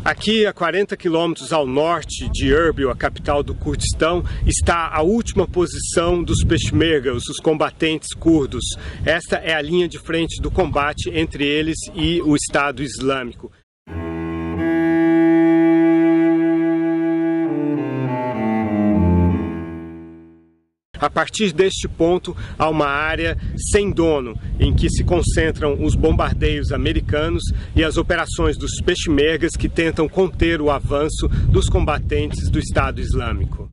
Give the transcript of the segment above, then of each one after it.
Aqui, a 40 quilômetros ao norte de Erbil, a capital do Kurdistão, está a última posição dos peshmergas, os combatentes curdos. Esta é a linha de frente do combate entre eles e o Estado Islâmico. A partir deste ponto, há uma área sem dono, em que se concentram os bombardeios americanos e as operações dos peshmergas que tentam conter o avanço dos combatentes do Estado Islâmico.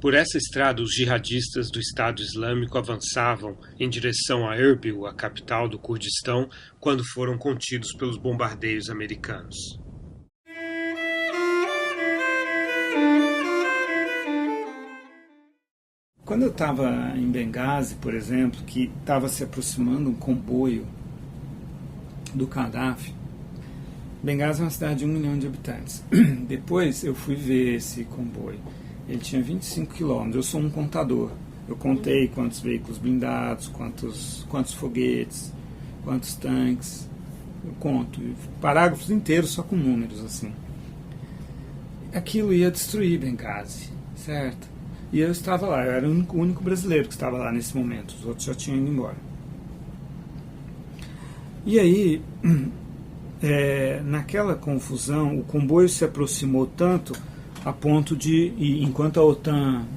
Por essa estrada, os jihadistas do Estado Islâmico avançavam em direção a Erbil, a capital do Kurdistão, quando foram contidos pelos bombardeios americanos. Quando eu estava em Benghazi, por exemplo, que estava se aproximando um comboio do Gaddafi, Benghazi é uma cidade de 1 milhão de habitantes. Depois eu fui ver esse comboio. Ele tinha 25 quilômetros. Eu sou um contador. Eu contei quantos veículos blindados, quantos foguetes, quantos tanques. Eu conto. Parágrafos inteiros só com números, assim. Aquilo ia destruir Benghazi, certo? E eu estava lá. Eu era o único brasileiro que estava lá nesse momento. Os outros já tinham ido embora. E aí, naquela confusão, o comboio se aproximou tanto a ponto de, enquanto a OTAN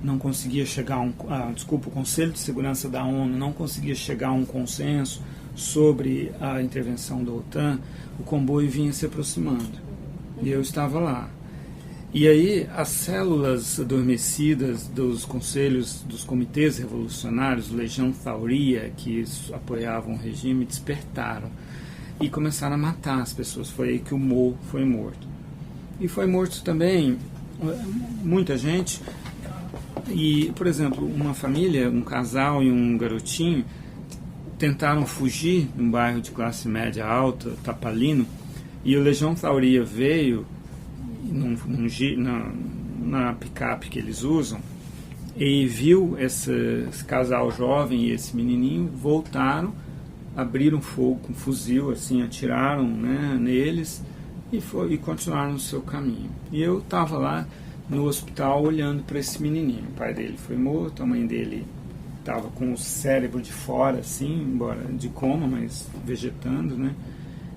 não conseguia chegar o Conselho de Segurança da ONU não conseguia chegar a um consenso sobre a intervenção da OTAN, o comboio vinha se aproximando. E eu estava lá. E aí as células adormecidas dos conselhos, dos comitês revolucionários, Legião Thawria, que apoiavam o regime, despertaram e começaram a matar as pessoas. Foi aí que o Mo foi morto. E foi morto também muita gente. E, por exemplo, uma família, um casal e um garotinho tentaram fugir num bairro de classe média alta, Tapalino, e o Legião Thawria veio na picape que eles usam e viu esse casal jovem e esse menininho, voltaram, abriram fogo com fuzil, assim, atiraram, né, neles, e continuaram no seu caminho. E eu estava lá no hospital olhando para esse menininho. O pai dele foi morto, a mãe dele estava com o cérebro de fora, assim, embora de coma, mas vegetando, né?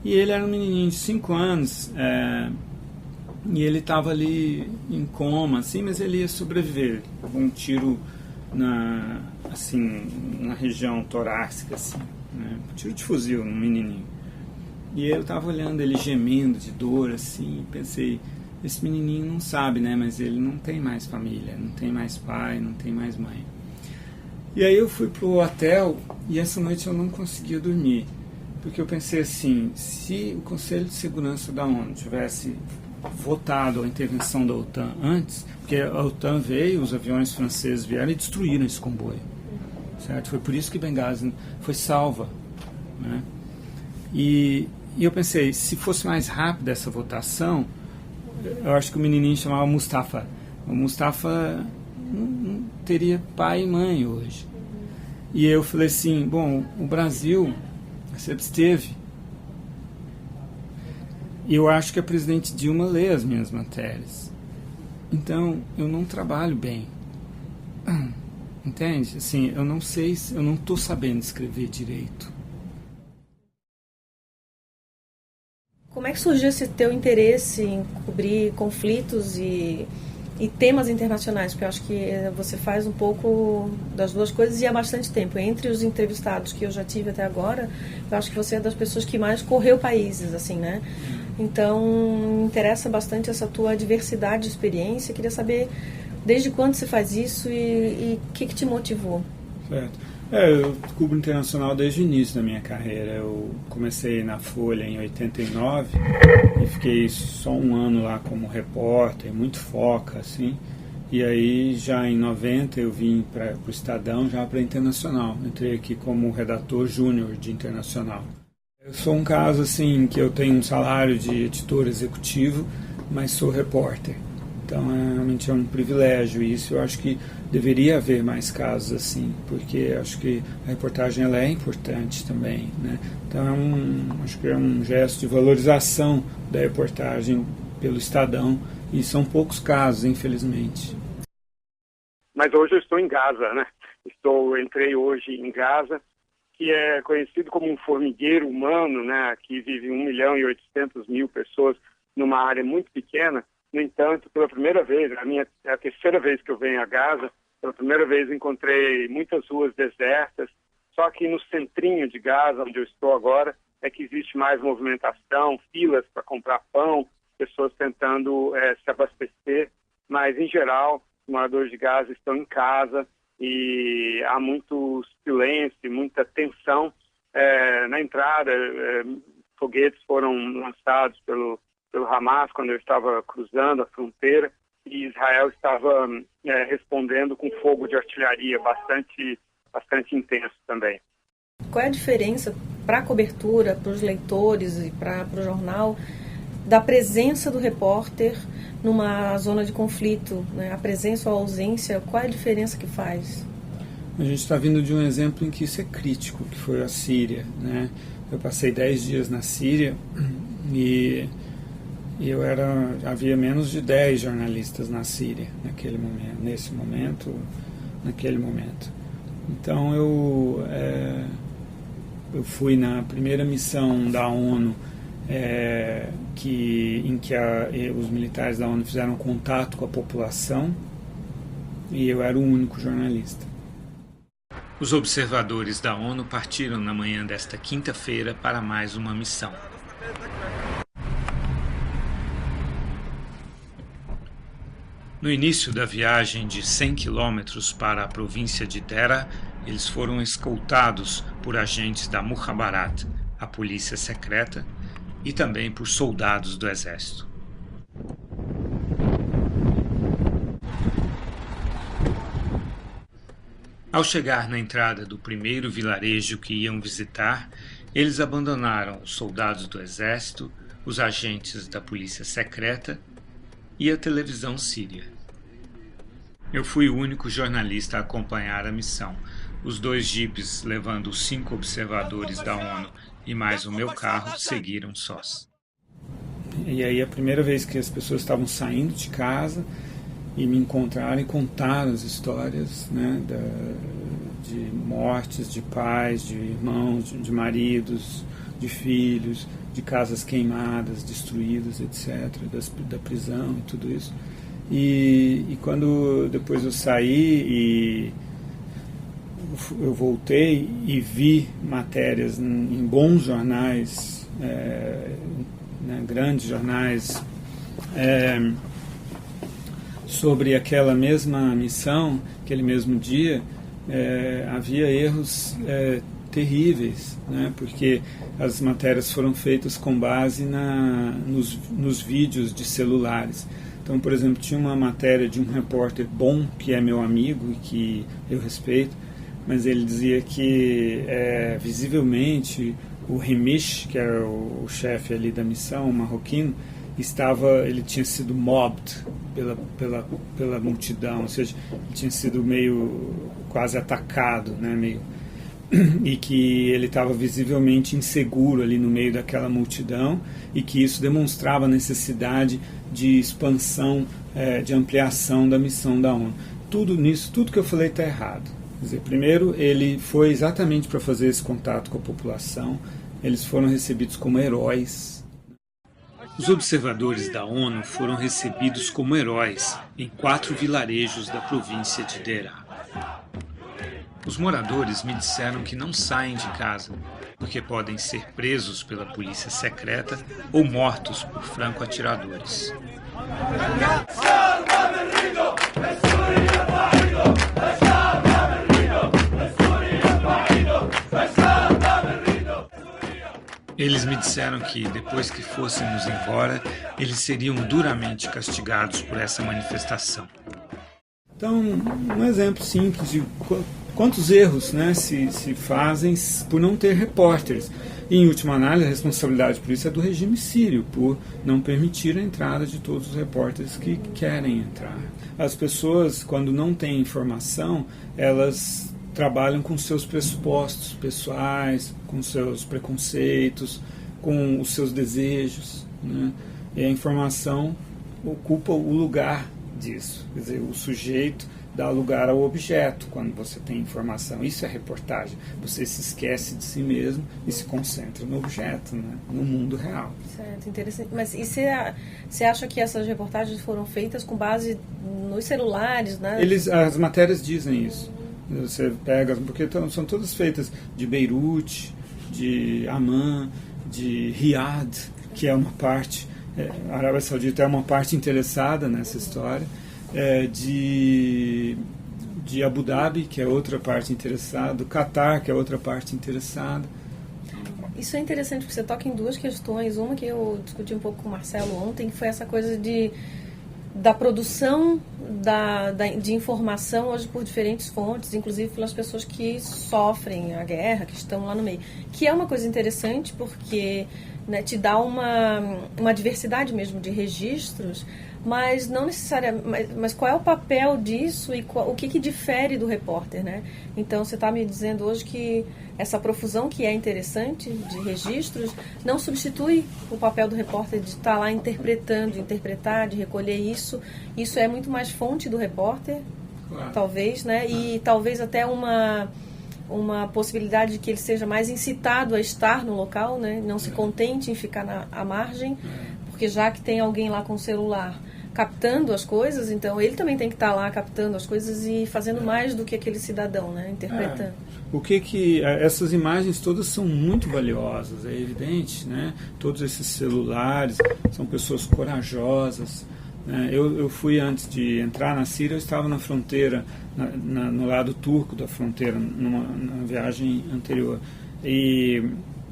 E ele era um menininho de 5 anos, e ele estava ali em coma, assim, mas ele ia sobreviver. Um tiro na região torácica, assim, né? Um tiro de fuzil no menininho. E eu estava olhando ele gemendo de dor, assim, e pensei, esse menininho não sabe, né, mas ele não tem mais família, não tem mais pai, não tem mais mãe. E aí eu fui pro hotel e essa noite eu não conseguia dormir, porque eu pensei assim, se o Conselho de Segurança da ONU tivesse votado a intervenção da OTAN antes, porque a OTAN veio, os aviões franceses vieram e destruíram esse comboio, certo? Foi por isso que Benghazi foi salva, né? E eu pensei, se fosse mais rápida essa votação, eu acho que o menininho chamava Mustafa. O Mustafa não teria pai e mãe hoje. E eu falei assim, bom, o Brasil se absteve. E eu acho que a presidente Dilma lê as minhas matérias. Então, eu não trabalho bem. Entende? Assim, eu não sei, eu não estou sabendo escrever direito. Como é que surgiu esse teu interesse em cobrir conflitos e temas internacionais? Porque eu acho que você faz um pouco das duas coisas e há bastante tempo. Entre os entrevistados que eu já tive até agora, eu acho que você é das pessoas que mais correu países, assim, né? Então, me interessa bastante essa tua diversidade de experiência. Eu queria saber desde quando você faz isso e o que te motivou? Certo. Eu cubro internacional desde o início da minha carreira. Eu comecei na Folha em 89 e fiquei só um ano lá como repórter, muito foca, assim. E aí já em 90 eu vim para o Estadão, já para internacional. Entrei aqui como redator júnior de internacional. Eu sou um caso assim que eu tenho um salário de editor executivo, mas sou repórter. Então realmente é um privilégio isso. Eu acho que deveria haver mais casos assim, porque acho que a reportagem ela é importante também, né? Então acho que é um gesto de valorização da reportagem pelo Estadão, e são poucos casos, infelizmente. Mas hoje eu estou em Gaza, né? Entrei hoje em Gaza, que é conhecido como um formigueiro humano, né? Aqui vivem 1.800.000 pessoas numa área muito pequena. No entanto, pela primeira vez, é a terceira vez que eu venho a Gaza, pela primeira vez encontrei muitas ruas desertas. Só que no centrinho de Gaza, onde eu estou agora, é que existe mais movimentação, filas para comprar pão, pessoas tentando se abastecer. Mas, em geral, os moradores de Gaza estão em casa e há muito silêncio, muita tensão na entrada. Foguetes foram lançados pelo Hamas quando eu estava cruzando a fronteira, e Israel estava respondendo com fogo de artilharia bastante intenso também. Qual é a diferença para a cobertura, para os leitores e para o jornal, da presença do repórter numa zona de conflito, né? A presença ou a ausência, qual é a diferença que faz? A gente está vindo de um exemplo em que isso é crítico, que foi a Síria, né? Eu passei 10 dias na Síria e havia menos de 10 jornalistas na Síria naquele momento. Então eu fui na primeira missão da ONU em que os militares da ONU fizeram contato com a população, e eu era o único jornalista. Os observadores da ONU partiram na manhã desta quinta-feira para mais uma missão. No início da viagem de 100 quilômetros para a província de Deraa, eles foram escoltados por agentes da Mukhabarat, a polícia secreta, e também por soldados do exército. Ao chegar na entrada do primeiro vilarejo que iam visitar, eles abandonaram os soldados do exército, os agentes da polícia secreta e a televisão síria. Eu fui o único jornalista a acompanhar a missão. Os 2 jipes levando os 5 observadores da ONU e mais o meu carro seguiram sós. E aí a primeira vez que as pessoas estavam saindo de casa e me encontraram e contaram as histórias, né, de mortes, de pais, de irmãos, de maridos, de filhos, de casas queimadas, destruídas, etc., da prisão e tudo isso. E quando depois eu saí e eu voltei e vi matérias em bons jornais, grandes jornais, sobre aquela mesma missão, aquele mesmo dia, havia erros terríveis, né? Porque as matérias foram feitas com base nos vídeos de celulares. Então, por exemplo, tinha uma matéria de um repórter bom, que é meu amigo e que eu respeito, mas ele dizia que visivelmente o Hemish, que era o chefe ali da missão, o marroquino, ele tinha sido mobbed pela multidão, ou seja, ele tinha sido meio quase atacado, né, e que ele estava visivelmente inseguro ali no meio daquela multidão, e que isso demonstrava a necessidade de expansão, de ampliação da missão da ONU. Tudo que eu falei está errado. Quer dizer, primeiro, ele foi exatamente para fazer esse contato com a população, eles foram recebidos como heróis. Os observadores da ONU foram recebidos como heróis em 4 vilarejos da província de Deraa. Os moradores me disseram que não saem de casa, porque podem ser presos pela polícia secreta ou mortos por franco-atiradores. Eles me disseram que, depois que fôssemos embora, eles seriam duramente castigados por essa manifestação. Então, um exemplo simples de quantos erros, né, se fazem por não ter repórteres. E, em última análise, a responsabilidade por isso é do regime sírio, por não permitir a entrada de todos os repórteres que querem entrar. As pessoas, quando não têm informação, elas trabalham com seus pressupostos pessoais, com seus preconceitos, com os seus desejos, né? E a informação ocupa o lugar disso. Quer dizer, o sujeito dá lugar ao objeto quando você tem informação. Isso é reportagem. Você se esquece de si mesmo e se concentra no objeto, né? No mundo real. Certo, interessante. Mas e você acha que essas reportagens foram feitas com base nos celulares, né? As matérias dizem isso. Você pega, porque são todas feitas de Beirute, de Amman, de Riad, que é uma parte, a Arábia Saudita é uma parte interessada nessa história, de Abu Dhabi, que é outra parte interessada, do Catar, que é outra parte interessada. Isso é interessante, porque você toca em duas questões. Uma que eu discuti um pouco com o Marcelo ontem, que foi essa coisa da produção de informação hoje por diferentes fontes, inclusive pelas pessoas que sofrem a guerra, que estão lá no meio. Que é uma coisa interessante, porque, né, te dá uma diversidade mesmo de registros, mas não necessariamente. Mas qual é o papel disso e o que difere do repórter, né? Então você está me dizendo hoje que essa profusão que é interessante de registros não substitui o papel do repórter de estar lá interpretando, de interpretar, de recolher isso. Isso é muito mais fonte do repórter, claro. Talvez, né? E talvez até uma possibilidade de que ele seja mais incitado a estar no local, né? Não se contente em ficar à margem, porque já que tem alguém lá com o celular captando as coisas, então ele também tem que estar lá captando as coisas e fazendo mais do que aquele cidadão, né? Interpretando. Essas imagens todas são muito valiosas, é evidente, né? Todos esses celulares, são pessoas corajosas, né? Eu fui, antes de entrar na Síria, eu estava na fronteira, no lado turco da fronteira, numa viagem anterior. E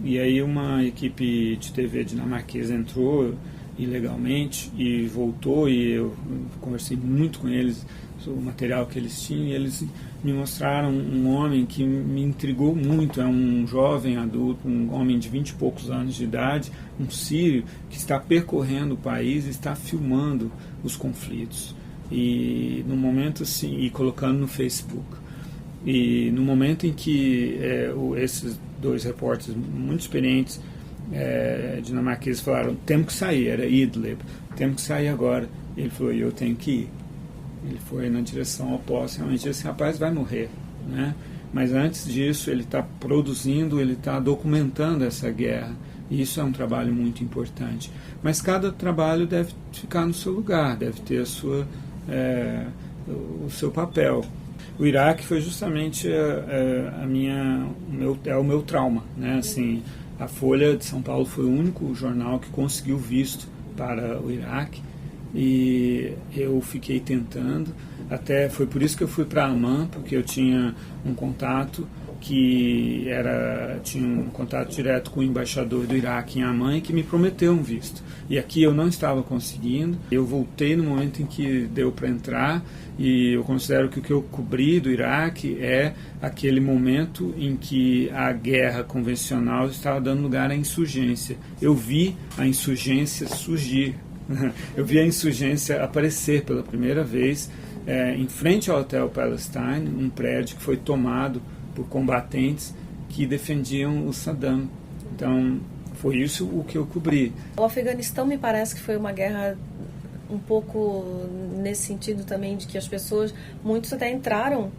aí uma equipe de TV dinamarquesa entrou ilegalmente e voltou, e eu conversei muito com eles sobre o material que eles tinham, e eles me mostraram um homem que me intrigou muito. É um jovem adulto, um homem de 20 e poucos anos de idade, um sírio, que está percorrendo o país e está filmando os conflitos, e no momento assim, e colocando no Facebook. E no momento em que esses dois repórteres muito experientes dinamarqueses falaram: temos que sair, era Idlib, temos que sair agora. Ele falou: eu tenho que ir. Ele foi na direção oposta. Realmente, esse rapaz vai morrer, né? Mas antes disso, ele está produzindo, ele está documentando essa guerra, e isso é um trabalho muito importante. Mas cada trabalho deve ficar no seu lugar, deve ter o seu papel. O Iraque foi justamente o meu trauma, né? Assim, a Folha de São Paulo foi o único jornal que conseguiu visto para o Iraque, e eu fiquei tentando, até foi por isso que eu fui para Amman, porque eu tinha um contato tinha um contato direto com o embaixador do Iraque em Amman, que me prometeu um visto, e aqui eu não estava conseguindo. Eu voltei no momento em que deu para entrar, e eu considero que o que eu cobri do Iraque é aquele momento em que a guerra convencional estava dando lugar à insurgência. Eu vi a insurgência surgir, eu vi a insurgência aparecer pela primeira vez em frente ao Hotel Palestine, um prédio que foi tomado por combatentes que defendiam o Saddam. Então, foi isso o que eu cobri. O Afeganistão me parece que foi uma guerra um pouco nesse sentido também, de que as pessoas, muitos até entraram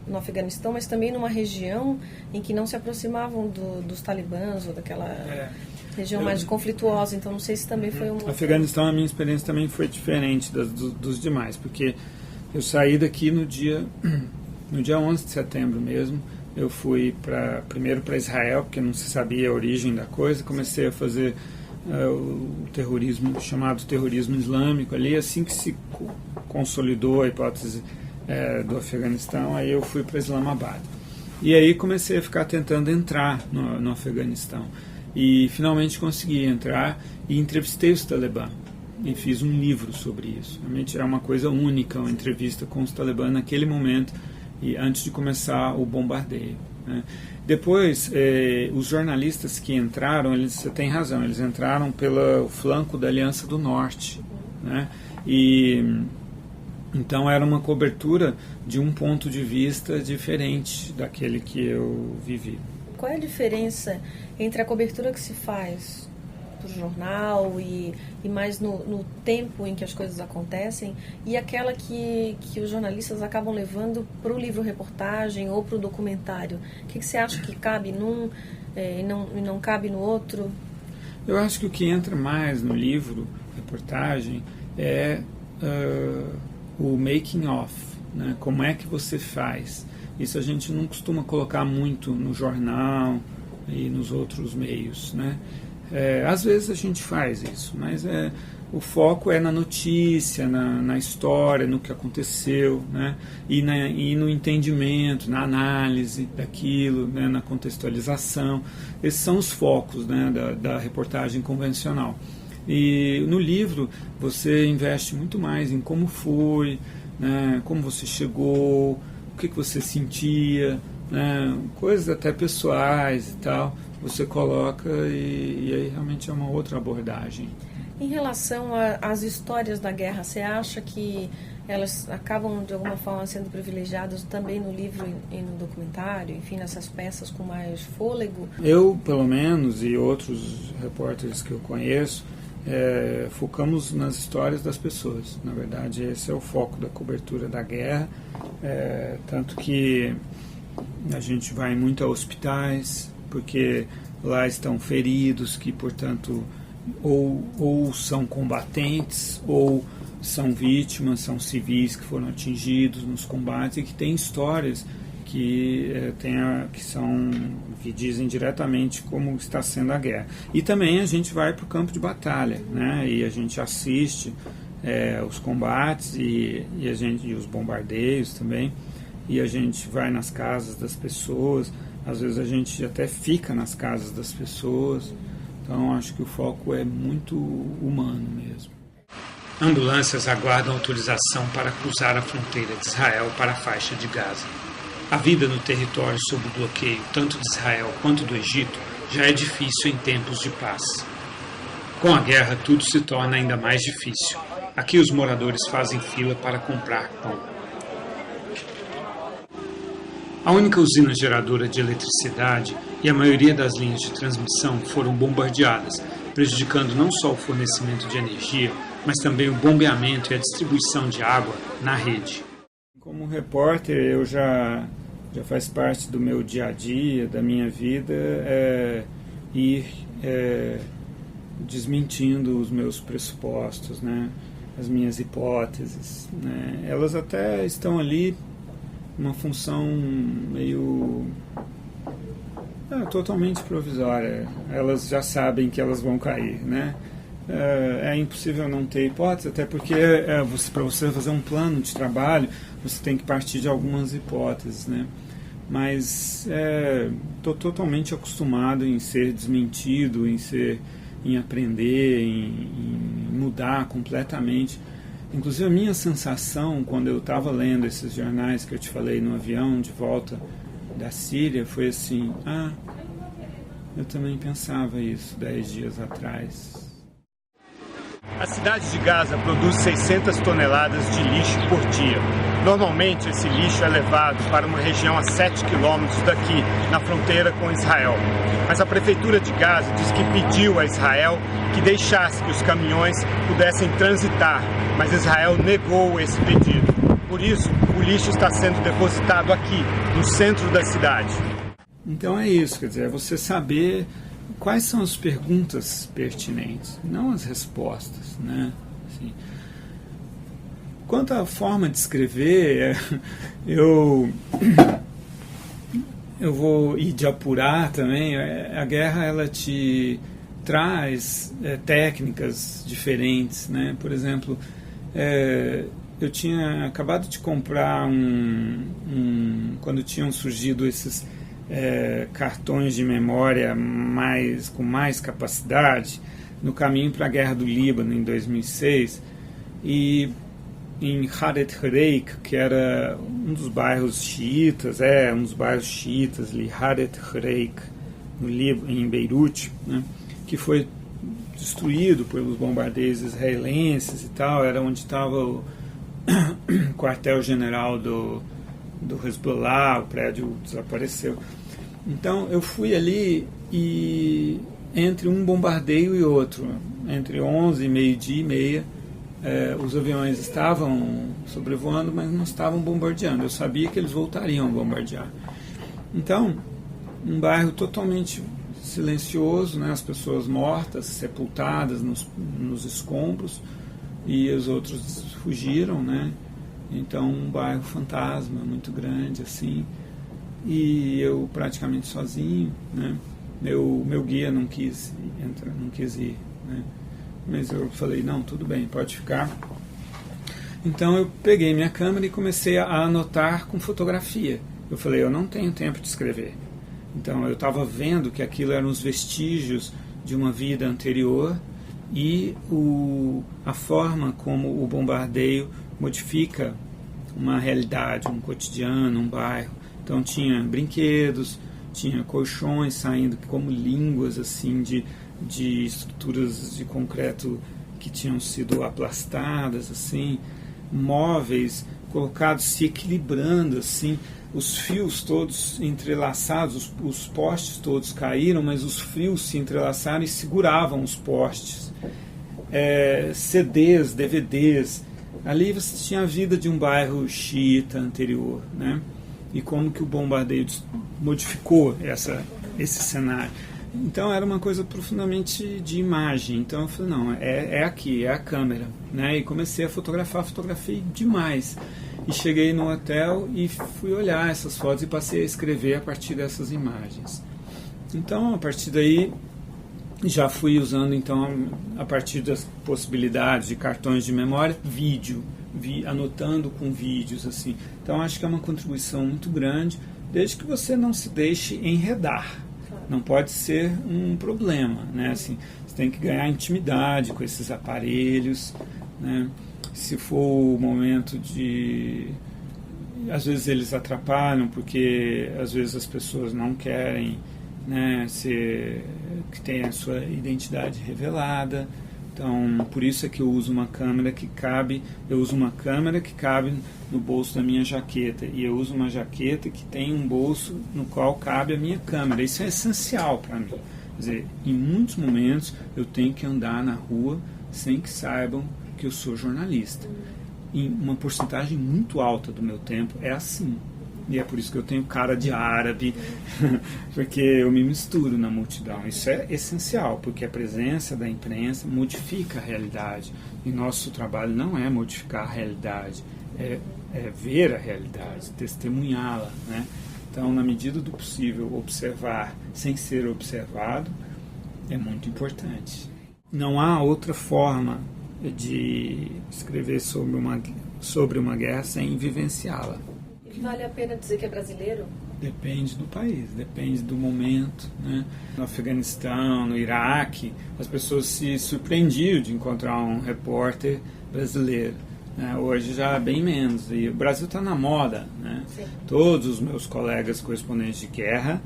no Afeganistão, mas também numa região em que não se aproximavam dos talibãs ou daquela região mais conflituosa. Então, não sei se também foi O Afeganistão, a minha experiência também foi diferente dos demais, porque eu saí daqui no dia 11 de setembro mesmo. Eu fui primeiro para Israel, porque não se sabia a origem da coisa. Comecei a fazer o terrorismo, chamado terrorismo islâmico ali. Assim que se consolidou a hipótese do Afeganistão, aí eu fui para Islamabad. E aí comecei a ficar tentando entrar no Afeganistão. E finalmente consegui entrar e entrevistei os Talibã. E fiz um livro sobre isso. Realmente é uma coisa única, uma entrevista com os Talibã naquele momento, e antes de começar o bombardeio. né? Depois, os jornalistas que entraram, você tem razão, eles entraram pelo flanco da Aliança do Norte, né? E então era uma cobertura de um ponto de vista diferente daquele que eu vivi. Qual é a diferença entre a cobertura que se faz para o jornal e mais no tempo em que as coisas acontecem e aquela que os jornalistas acabam levando para o livro-reportagem ou para o documentário? O que você acha que cabe num e não cabe no outro? Eu acho que o que entra mais no livro-reportagem é o making of, né? Como é que você faz. Isso a gente não costuma colocar muito no jornal e nos outros meios, né? Às vezes a gente faz isso, mas o foco é na notícia, na história, no que aconteceu, né? E no entendimento, na análise daquilo, né? Na contextualização. Esses são os focos, né? da reportagem convencional. E no livro você investe muito mais em como foi, né? Como você chegou, o que você sentia, né? Coisas até pessoais e tal. Você coloca e aí realmente é uma outra abordagem. Em relação às histórias da guerra, você acha que elas acabam de alguma forma sendo privilegiadas também no livro e no documentário, enfim, nessas peças com mais fôlego? Eu, pelo menos, e outros repórteres que eu conheço, focamos nas histórias das pessoas. Na verdade, esse é o foco da cobertura da guerra, tanto que a gente vai muito a hospitais, porque lá estão feridos que, portanto, ou são combatentes ou são vítimas, são civis que foram atingidos nos combates e que têm histórias que dizem diretamente como está sendo a guerra. E também a gente vai para o campo de batalha, né? E a gente assiste os combates e os bombardeios também, e a gente vai nas casas das pessoas. Às vezes a gente até fica nas casas das pessoas. Então acho que o foco é muito humano mesmo. Ambulâncias aguardam autorização para cruzar a fronteira de Israel para a faixa de Gaza. A vida no território sob bloqueio, tanto de Israel quanto do Egito, já é difícil em tempos de paz. Com a guerra, tudo se torna ainda mais difícil. Aqui os moradores fazem fila para comprar pão. A única usina geradora de eletricidade e a maioria das linhas de transmissão foram bombardeadas, prejudicando não só o fornecimento de energia, mas também o bombeamento e a distribuição de água na rede. Como repórter, eu já faz parte do meu dia a dia, da minha vida, ir desmentindo os meus pressupostos, né? As minhas hipóteses, né? Elas até estão ali uma função meio totalmente provisória. Elas já sabem que elas vão cair, né? É impossível não ter hipótese, até porque para você fazer um plano de trabalho você tem que partir de algumas hipóteses, né? Mas estou totalmente acostumado em ser desmentido, em aprender, em mudar completamente. Inclusive a minha sensação quando eu estava lendo esses jornais que eu te falei no avião de volta da Síria foi assim: eu também pensava isso 10 dias atrás. A cidade de Gaza produz 600 toneladas de lixo por dia. Normalmente esse lixo é levado para uma região a 7 quilômetros daqui, na fronteira com Israel. Mas a prefeitura de Gaza diz que pediu a Israel que deixasse que os caminhões pudessem transitar, mas Israel negou esse pedido. Por isso, o lixo está sendo depositado aqui, no centro da cidade. Então é isso, quer dizer, é você saber quais são as perguntas pertinentes, não as respostas, né? Assim, quanto à forma de escrever, eu vou ir de apurar também. A guerra, ela te traz técnicas diferentes, né? Por exemplo, eu tinha acabado de comprar quando tinham surgido esses cartões de memória com mais capacidade no caminho para a Guerra do Líbano em 2006, e em Haret Hareik, que era um dos bairros xiitas, ali, Haret Hareik, em Beirute, né, que foi destruído pelos bombardeios israelenses e tal, era onde estava o quartel-general do Hezbollah, o prédio desapareceu. Então eu fui ali e entre um bombardeio e outro, entre 11 e meio-dia e meia, os aviões estavam sobrevoando, mas não estavam bombardeando. Eu sabia que eles voltariam a bombardear. Então, um bairro totalmente silencioso, né? As pessoas mortas, sepultadas nos escombros, e os outros fugiram, né? Então, um bairro fantasma, muito grande, assim, e eu praticamente sozinho, né? Meu guia não quis entrar, não quis ir, né? Mas eu falei, não, tudo bem, pode ficar. Então eu peguei minha câmera e comecei a anotar com fotografia. Eu falei, eu não tenho tempo de escrever. Então eu estava vendo que aquilo eram os vestígios de uma vida anterior e a forma como o bombardeio modifica uma realidade, um cotidiano, um bairro. Então tinha brinquedos, tinha colchões saindo como línguas assim de estruturas de concreto que tinham sido aplastadas, assim, móveis colocados se equilibrando, assim, os fios todos entrelaçados, os postes todos caíram, mas os fios se entrelaçaram e seguravam os postes. CDs, DVDs, ali você tinha a vida de um bairro xiita anterior, né? E como que o bombardeio modificou esse cenário. Então era uma coisa profundamente de imagem. Então eu falei, não, é aqui, é a câmera, né? E comecei a fotografei demais. E cheguei no hotel e fui olhar essas fotos e passei a escrever a partir dessas imagens. Então, a partir daí, já fui usando, então, a partir das possibilidades de cartões de memória, vídeo, anotando com vídeos, assim. Então, acho que é uma contribuição muito grande, desde que você não se deixe enredar. Não pode ser um problema, né? Assim, você tem que ganhar intimidade com esses aparelhos, né? Se for o momento de... Às vezes eles atrapalham, porque às vezes as pessoas não querem, né, que tenha a sua identidade revelada. Então, por isso é que eu uso uma câmera que cabe... Eu uso uma câmera que cabe no bolso da minha jaqueta. E eu uso uma jaqueta que tem um bolso no qual cabe a minha câmera. Isso é essencial para mim. Quer dizer, em muitos momentos eu tenho que andar na rua sem que saibam que eu sou jornalista. Em uma porcentagem muito alta do meu tempo é assim. E é por isso que eu tenho cara de árabe, porque eu me misturo na multidão. Isso é essencial, porque a presença da imprensa modifica a realidade. E nosso trabalho não é modificar a realidade, é ver a realidade, testemunhá-la, né? Então, na medida do possível, observar sem ser observado é muito importante. Não há outra forma de escrever sobre uma guerra sem vivenciá-la. Vale a pena dizer que é brasileiro? Depende do país, depende do momento, né? No Afeganistão, no Iraque, as pessoas se surpreendiam de encontrar um repórter brasileiro, né? Hoje já bem menos, e o Brasil está na moda, né? Todos os meus colegas correspondentes de guerra,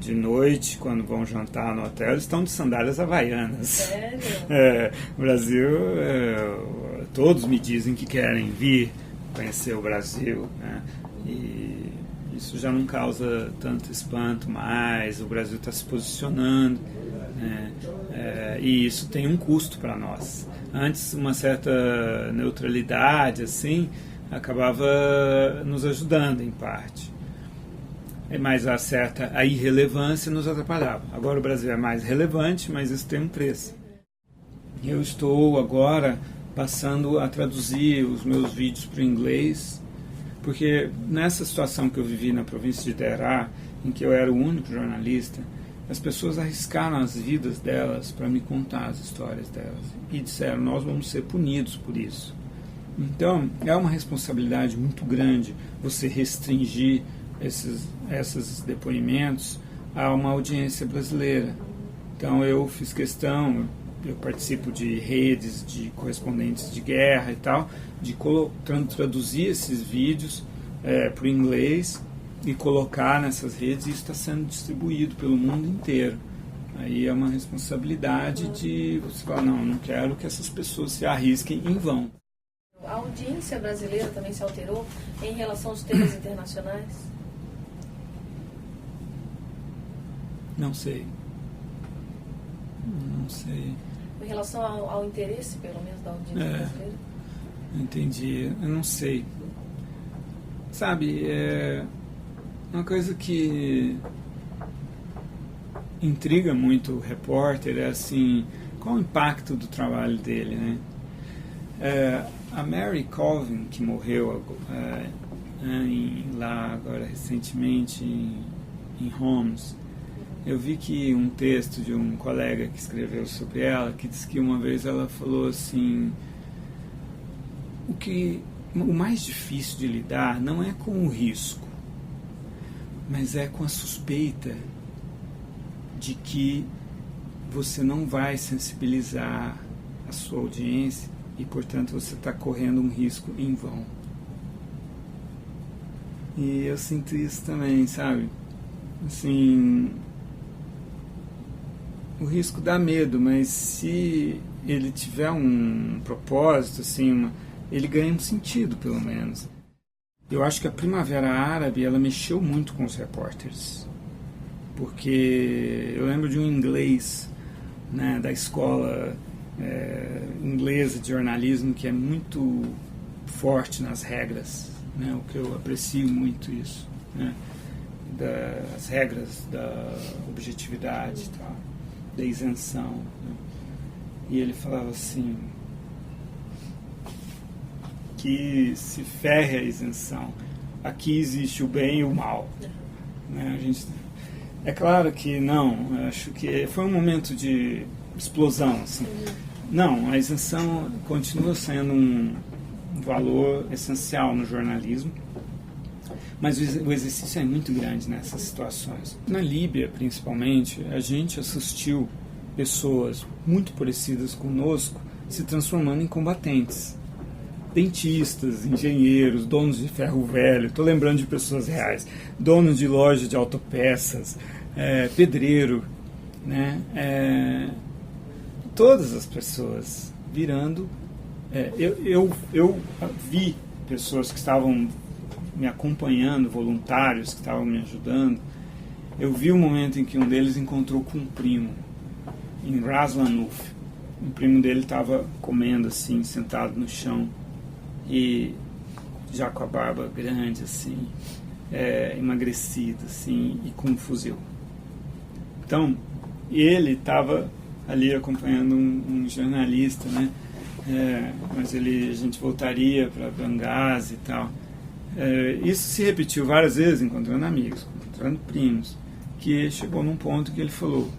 de noite, quando vão jantar no hotel, eles estão de sandálias havaianas. Sério? O Brasil, todos me dizem que querem vir conhecer o Brasil, né? E isso já não causa tanto espanto mais. O Brasil está se posicionando, né? E isso tem um custo para nós. Antes, uma certa neutralidade assim acabava nos ajudando em parte, mas a irrelevância nos atrapalhava. Agora o Brasil é mais relevante, mas isso tem um preço. Eu estou agora passando a traduzir os meus vídeos para o inglês, porque nessa situação que eu vivi na província de Deraa, em que eu era o único jornalista, as pessoas arriscaram as vidas delas para me contar as histórias delas e disseram, nós vamos ser punidos por isso. Então, é uma responsabilidade muito grande você restringir esses depoimentos a uma audiência brasileira. Então, eu fiz questão, eu participo de redes de correspondentes de guerra e tal, de traduzir esses vídeos para o inglês e colocar nessas redes, e isso está sendo distribuído pelo mundo inteiro. Aí é uma responsabilidade de você falar, não quero que essas pessoas se arrisquem em vão. A audiência brasileira também se alterou em relação aos temas internacionais? Não sei. Em relação ao interesse, pelo menos, da audiência brasileira? Entendi. Eu não sei. Sabe, uma coisa que intriga muito o repórter é assim, qual o impacto do trabalho dele, né? A Mary Colvin, que morreu lá agora recentemente em Homs, eu vi que um texto de um colega que escreveu sobre ela, que disse que uma vez ela falou assim, o mais difícil de lidar não é com o risco, mas é com a suspeita de que você não vai sensibilizar a sua audiência e, portanto, você está correndo um risco em vão. E eu sinto isso também, sabe? Assim, o risco dá medo, mas se ele tiver um propósito, assim, ele ganha um sentido, pelo menos. Eu acho que a Primavera Árabe, ela mexeu muito com os repórteres. Porque eu lembro de um inglês, né, da escola inglesa de jornalismo, que é muito forte nas regras, né, o que eu aprecio muito isso, né, das regras da objetividade e tal, da isenção, né. E ele falava assim, que se ferre a isenção, aqui existe o bem e o mal, né, é claro que não, acho que foi um momento de explosão, assim. Não, a isenção continua sendo um valor essencial no jornalismo, mas o exercício é muito grande nessas situações. Na Líbia, principalmente, a gente assistiu pessoas muito parecidas conosco se transformando em combatentes. Dentistas, engenheiros, donos de ferro velho, estou lembrando de pessoas reais, donos de loja de autopeças, pedreiro, né? Todas as pessoas virando. Eu vi pessoas que estavam me acompanhando, voluntários que estavam me ajudando. Eu vi o momento em que um deles encontrou com um primo em Ras Lanuf. Um primo dele estava comendo assim, sentado no chão, e já com a barba grande assim, emagrecido assim, e com um fuzil. Então ele estava ali acompanhando um jornalista, né? Mas a gente voltaria para Benghazi e tal. Isso se repetiu várias vezes, encontrando amigos, encontrando primos, que chegou num ponto que ele falou: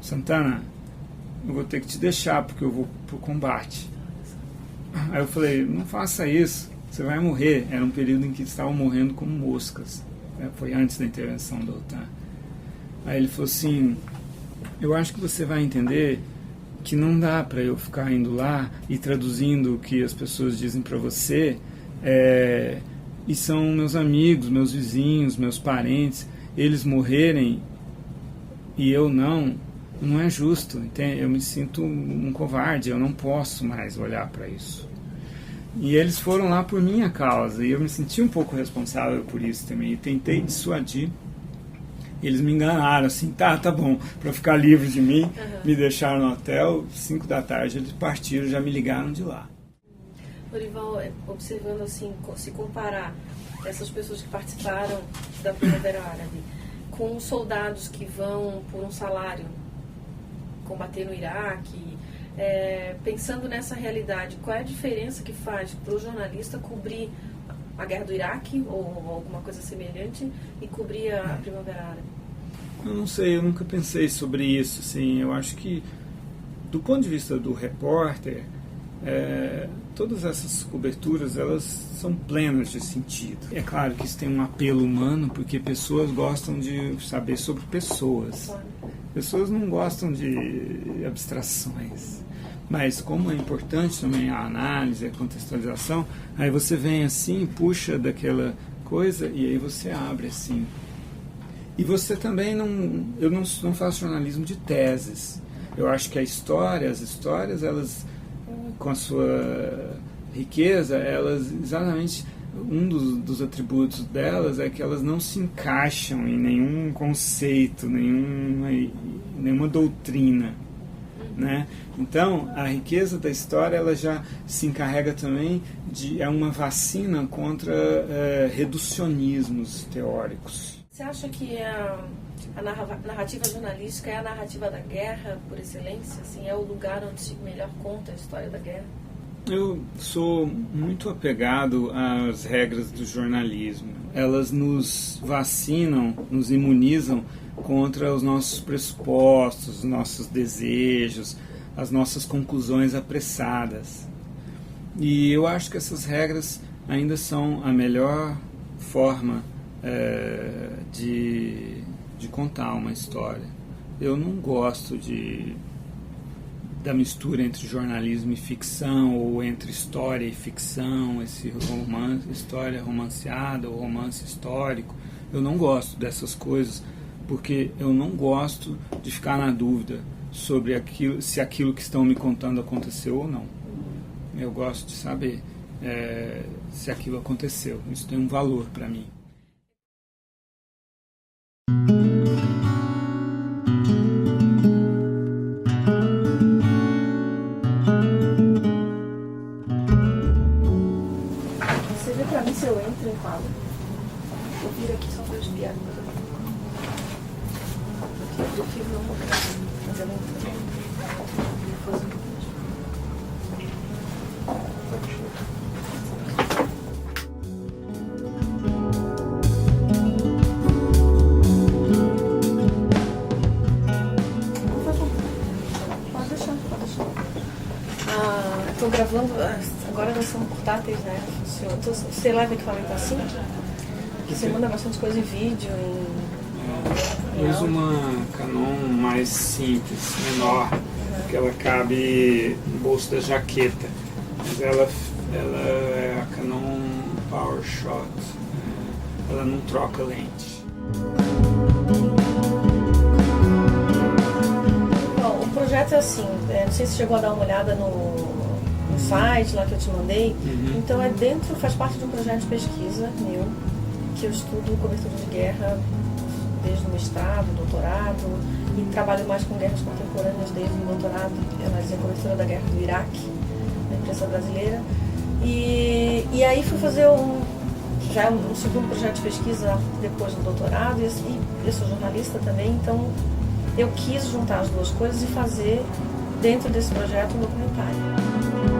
Santana, eu vou ter que te deixar porque eu vou pro combate. Aí eu falei, não faça isso, você vai morrer. Era um período em que estavam morrendo como moscas, foi antes da intervenção da OTAN. Aí ele falou assim, eu acho que você vai entender que não dá para eu ficar indo lá e traduzindo o que as pessoas dizem para você, e são meus amigos, meus vizinhos, meus parentes, eles morrerem e eu não é justo, entende? Eu me sinto um covarde, eu não posso mais olhar para isso. E eles foram lá por minha causa, e eu me senti um pouco responsável por isso também, e tentei dissuadir. Eles me enganaram, assim, tá bom, para ficar livre de mim, me deixaram no hotel, 5 da tarde eles partiram, já me ligaram de lá. Lorival, observando assim, se comparar essas pessoas que participaram da Primavera Árabe com os soldados que vão por um salário combater no Iraque, pensando nessa realidade, qual é a diferença que faz para o jornalista cobrir a guerra do Iraque ou alguma coisa semelhante e cobrir a Primavera Árabe? Eu não sei, eu nunca pensei sobre isso, assim. Eu acho que, do ponto de vista do repórter, todas essas coberturas, elas são plenas de sentido. É claro que isso tem um apelo humano, porque pessoas gostam de saber sobre pessoas. Pessoas não gostam de abstrações. Mas como é importante também a análise, a contextualização, aí você vem assim, puxa daquela coisa e aí você abre assim. E você também eu não faço jornalismo de teses. Eu acho que as histórias, elas, com a sua riqueza, elas, exatamente, um dos atributos delas é que elas não se encaixam em nenhum conceito, nenhuma doutrina, né? Então, a riqueza da história, ela já se encarrega também é uma vacina contra reducionismos teóricos. Você acha que a narrativa jornalística é a narrativa da guerra por excelência? Assim, é o lugar onde se melhor conta a história da guerra? Eu sou muito apegado às regras do jornalismo. Elas nos vacinam, nos imunizam contra os nossos pressupostos, os nossos desejos, as nossas conclusões apressadas. E eu acho que essas regras ainda são a melhor forma de contar uma história. Eu não gosto da mistura entre jornalismo e ficção, ou entre história e ficção, história romanceada ou romance histórico. Eu não gosto dessas coisas, porque eu não gosto de ficar na dúvida sobre se aquilo que estão me contando aconteceu ou não. Eu gosto de saber se aquilo aconteceu. Isso tem um valor para mim. Você vê pra mim se eu entro em quadro? Eu viro aqui só pra espiar. Eu prefiro não mostrar, mas eu não entro. Pode deixar. Estou gravando, agora nós somos portáteis, né? Você leva equipamento assim? Você manda bastante coisa em vídeo, Eu uso uma Canon mais simples, menor, que ela cabe no bolso da jaqueta. Mas ela é a Canon PowerShot, ela não troca lente. Bom, o projeto é assim, não sei se chegou a dar uma olhada no site lá que eu te mandei. Então faz parte de um projeto de pesquisa meu, que eu estudo cobertura de guerra desde o mestrado, doutorado, e trabalho mais com guerras contemporâneas desde o doutorado, analisei a cobertura da guerra do Iraque, na imprensa brasileira. E aí fui fazer um segundo projeto de pesquisa depois do doutorado, e eu sou jornalista também, então eu quis juntar as duas coisas e fazer, dentro desse projeto, um documentário.